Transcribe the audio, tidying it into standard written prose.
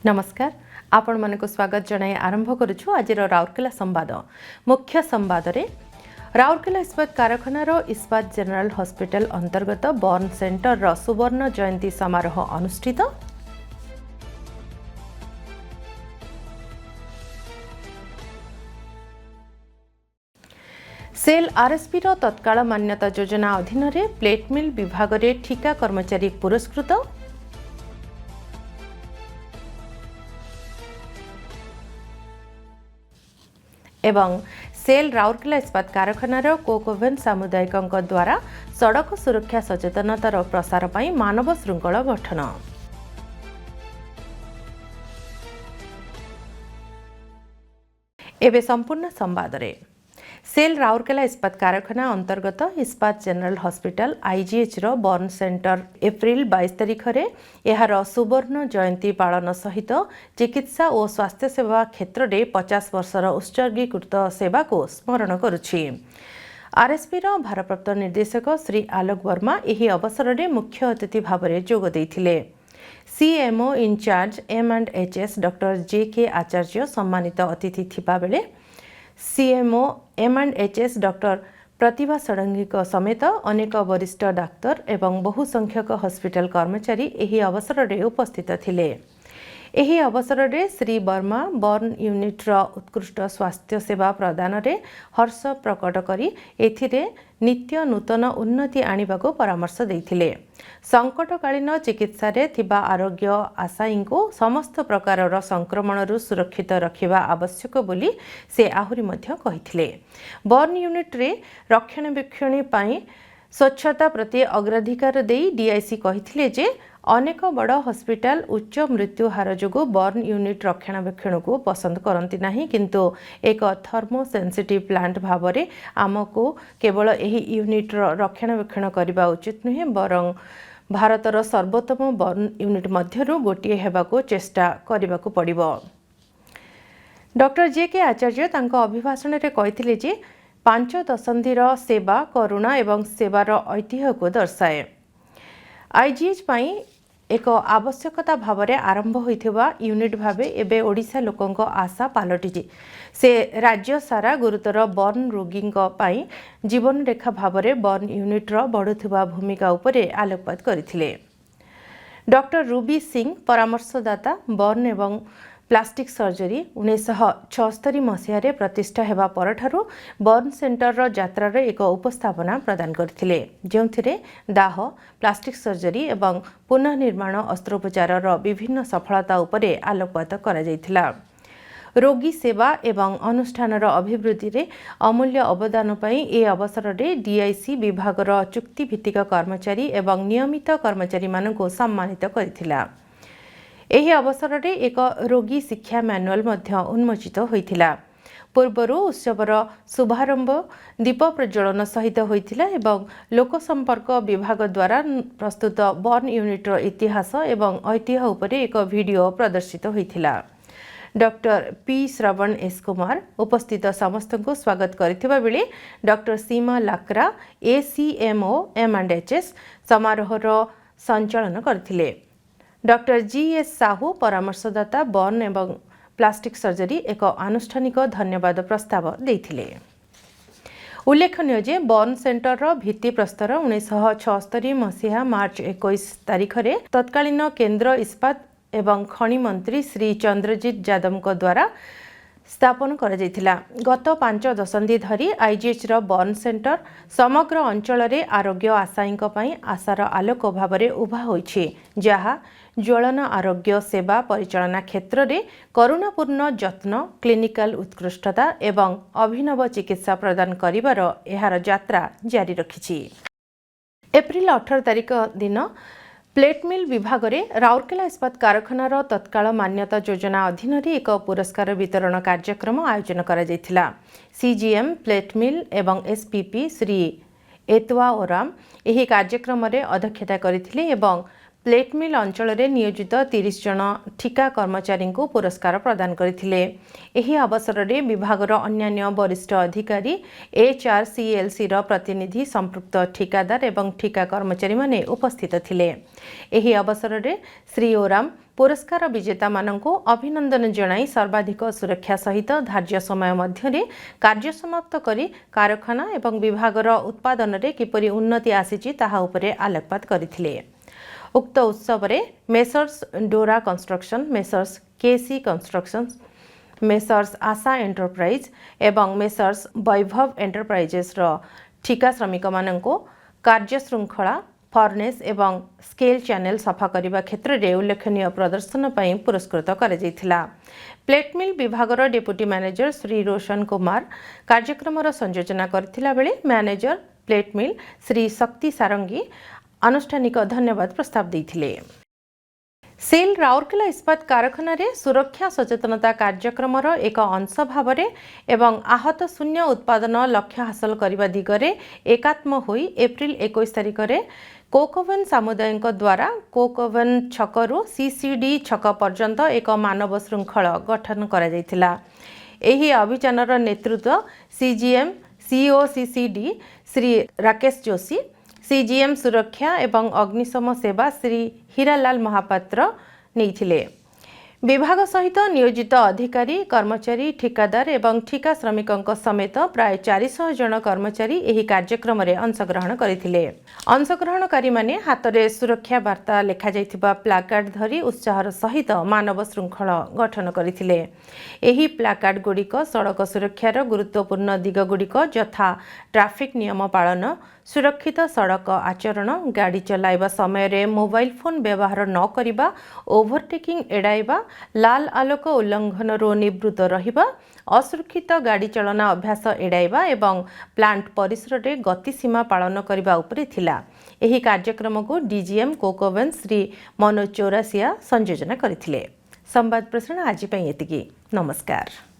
नमस्कार आपण मानक स्वागत जनाई आरंभ करुछु आज राउरकेला संवाद। मुख्य संवाद रे राउरकेला इस्पात कारखानार इस्पात जनरल हॉस्पिटल अंतर्गत बर्न सेंटर रो सुवर्ण जयंती समारोह अनुष्ठित। सेल आरएसपी रो तत्काल मान्यता योजना अधीन रे प्लेट मिल विभाग रे ठिका कर्मचारी पुरस्कृत। एवं सेल राउरकेला इस्पात कारखानार कोकोवेन सामुदायिक द्वारा सड़क सुरक्षा सचेतनतार प्रसार पई मानव श्रृंखला गठन। एबे संपूर्ण संवाद रे सेल राउरकेला इस्पात कारखाना अंतर्गत इस्पात जनरल हॉस्पिटल आईजीएच रो बर्न सेंटर एप्रिल 22 तारिख रे यार सुवर्ण जयंती पालन सहित चिकित्सा और स्वास्थ्य सेवा क्षेत्र में 50 वर्षर उत्सर्गीकृत सेवा को स्मरण करुछि। आरएसपी रो भारप्राप्त निर्देशक श्री आलोक वर्मा यही अवसर में मुख्य अतिथि भाव में जोग देथिले। CMO incharge M&HS doctor JK Acharya सम्मानित अतिथि थिबा बेले सीएमओ M&HS डॉक्टर प्रतिभा षडंगी समेत अनेक वरिष्ठ डाक्तर एवं बहु संख्यक हॉस्पिटल कर्मचारी एही अवसर में उपस्थित थिले। एही अवसर में श्री वर्मा बर्न यूनिट रो उत्कृष्ट स्वास्थ्य सेवा प्रदान रे हर्ष प्रकट करी एथिरे नित्य नूतन उन्नति आनिबा को परामर्श देथिले। संकटकालीन चिकित्सा रे थिबा आरोग्य आशायी को समस्त प्रकार संक्रमण रु सुरक्षित रखिबा आवश्यक बोली से आहुरी मध्य कहिथिले। बर्न यूनिट रे रक्षणाबेक्षण पई स्वच्छता प्रति अग्राधिकार देई डीआईसी कहिथिले जे अनेक बड़ हॉस्पिटल उच्च मृत्यु हार जोगु बर्न यूनिट रक्षणाबेक्षण को पसंद करती नहीं, किंतु एक थर्मोसेंसिटिव प्लांट भाव में आमको केवल यही यूनिट रक्षणाबेक्षण करने उचित नुहे बरं भारतर सर्वोत्तम बर्न यूनिट मध्यरु गोटिए हेबाको चेष्टा करने को पड़िबो। डॉक्टर JK आचार्य तांको अभिभाषण रे कहिथिले जे 5 दशंधिर सेवा करुणा एवं सेवार ऐतिह्य को दर्शाए। आईजीएच पई एक आवश्यकता भाव में आरंभ होइथिबा यूनिट भावे एबे ओडिशा लोकंक आशा पालटिछि। से राज्य सारा गुरुतर बर्न रोगी पई जीवन रेखा भाव में बर्न यूनिट रो बढ़ुथिबा भूमिका उपरे आलोकपात करथिले। डॉक्टर रूबी सिंह परामर्शदाता बर्न एवं प्लास्टिक सर्जरी 1976 मसीह प्रतिष्ठा हेबा परठारु बर्न सेंटर रो यात्रा रे एक उपस्थापना प्रदान करथिले, जेउथिरे दाह प्लास्टिक सर्जरी एवं पुनर्निर्माण अस्त्रोपचार रो विभिन्न सफलता उपरे आलोकपात करा जायथिला। रोगी सेवा एवं अनुष्ठान रो अभिवृद्धि रे अमूल्य अवदान पई ए अवसर रे डीआईसी विभाग रो चुक्ति भित्तिक कर्मचारी एवं नियमित कर्मचारी माननको सम्मानित करथिला। एही अवसर रे एक रोगी शिक्षा मैनुअल मध्य उन्मोचित होइथिला। पूर्वरु उत्सवर शुभारंभ दीप प्रज्वलन सहित होइथिला एवं लोक संपर्क विभाग द्वारा प्रस्तुत बर्न यूनिट रो इतिहास एवं ऐतिह्य उपरे एक वीडियो प्रदर्शित होइथिला। डॉक्टर P श्रवण S कुमार उपस्थित समस्त को स्वागत करथिबा बेले डॉक्टर सीमा लाकरा ACMO M&HS समारोह रो संचालन करथिले। डॉक्टर GS साहू परामर्शदाता बर्न एवं प्लास्टिक सर्जरी एक आनुष्ठानिक धन्यवाद प्रस्ताव देथिले। उल्लेखनीय जे बर्न सेंटर रो भित्ति प्रस्तर 1976 मसीहा मार्च 21 तारिख रे तत्कालीन केंद्र इस्पात एवं खनि मंत्री श्री चंद्रजीत यादव द्वारा स्थापन करा जायथिला। गत 5 दशंधि धरी आईजीएच रो बर्न सेंटर समग्र अंचल रे आरोग्य आशायी पई आशार आलोक भाव में उभा होइछि, जहा ज्वलन आरोग्य सेवा परिचालना क्षेत्र में करुणापूर्ण जत्न क्लिनिकल उत्कृष्टता एवं अभिनव चिकित्सा प्रदान करिवार एहार यात्रा जारी रखिछि। एप्रिल 18 तारिख दिन प्लेट मिल विभाग रे राउरकेला इस्पात कारखानार तत्काल मान्यता योजना अधीन रे एक पुरस्कार वितरण कार्यक्रम आयोजन करा जायथिला। CGM प्लेट मिल एवं SPP श्री एतवा ओराम एही कार्यक्रम रे अध्यक्षता करथिले एवं प्लेट मिल अंचल में नियोजित 30 जन ठिका कर्मचारी को पुरस्कार प्रदान करथिले। एही अवसर में विभागर अन्यान्य वरिष्ठ अधिकारी HRCLC रो प्रतिनिधि संपृक्त ठिकादार एवं ठिका कर्मचारी माने उपस्थित थिले। एही अवसर में श्री ओराम पुरस्कार विजेता मानक अभिनंदन जणाई सर्वाधिक सुरक्षा सहित धार्य समय मध्य कार्य समाप्त करी कारखाना एवं विभागर उत्पादन रे किपरि उन्नति आसीची ताहा उपरे आलोकपात करथिले। उक्त उत्सव में मेसर्स डोरा कंस्ट्रक्शन, मेसर्स केसी कंस्ट्रक्शन, मेसर्स आशा एंटरप्राइज एवं मेसर्स वैभव एंटरप्राइजेस रो ठिका श्रमिक मानक कार्य श्रृंखला फर्नेस एवं स्केल चैनल सफा करने क्षेत्र में उल्लेखनीय प्रदर्शन पर पुरस्कृत कर प्लेट मिल विभागर डेप्यूटी मैनेजर श्री रोशन कुमार कार्यक्रम संयोजना करथिला बेले मैनेजर प्लेट मिल श्री शक्ति सारंगी आनुष्ठानिक धन्यवाद प्रस्ताव देथिले। सेल राउरकेला इस्पात कारखाना रे सुरक्षा सचेतनता कार्यक्रम एक अंश भाव एवं आहत शून्य उत्पादन लक्ष्य हासिल करने दिगरे एकात्म होई एप्रिल 21 तारिख में कोकवन सामुदायिक द्वारा कोकवन छकरू CCD छक पर्यंत एक मानव श्रृंखल गठन करा जायतिला। एही अभियानर नेतृत्व CGM COCCD Shri Rakesh Joshi, CGM सुरक्षा एवं अग्निशम सेवा श्री हीरालाल महापात्र नहीं। विभाग सहित नियोजित अधिकारी कर्मचारी ठिकादार एवं ठिका श्रमिकों समेत प्राय 400 जन कर्मचारी एही कार्यक्रम में अंशग्रहण करथिले। अंशग्रहणकारी माने हाथ में सुरक्षा वार्ता लेखा जाइथिबा प्लाकार्ड धरी उत्साहर सहित मानव श्रृंखल गठन करथिले। एही प्लाकार्ड गुड़िक सड़क सुरक्षार गुरुत्वपूर्ण दिग गुड़िक यथा ट्रैफिक नियम पालन, सुरक्षित सड़क आचरण, गाड़ी चलाइबा समय रे मोबाइल फोन व्यवहार न करिबा, ओभरटेकिंग एड़ाइबा, लाल आलोक उल्लंघन रो निवृत्त रहिबा, असुरक्षित गाड़ी चलना अभ्यास एड़ाइबा एवं प्लांट परिसर रे गति सीमा पालन करिबा उपरे थिला। एही कार्यक्रम को DGM कोकवन श्री मनोज चौरासिया संयोजना करथिले। संवाद प्रसारण आज पई एतिकी। नमस्कार।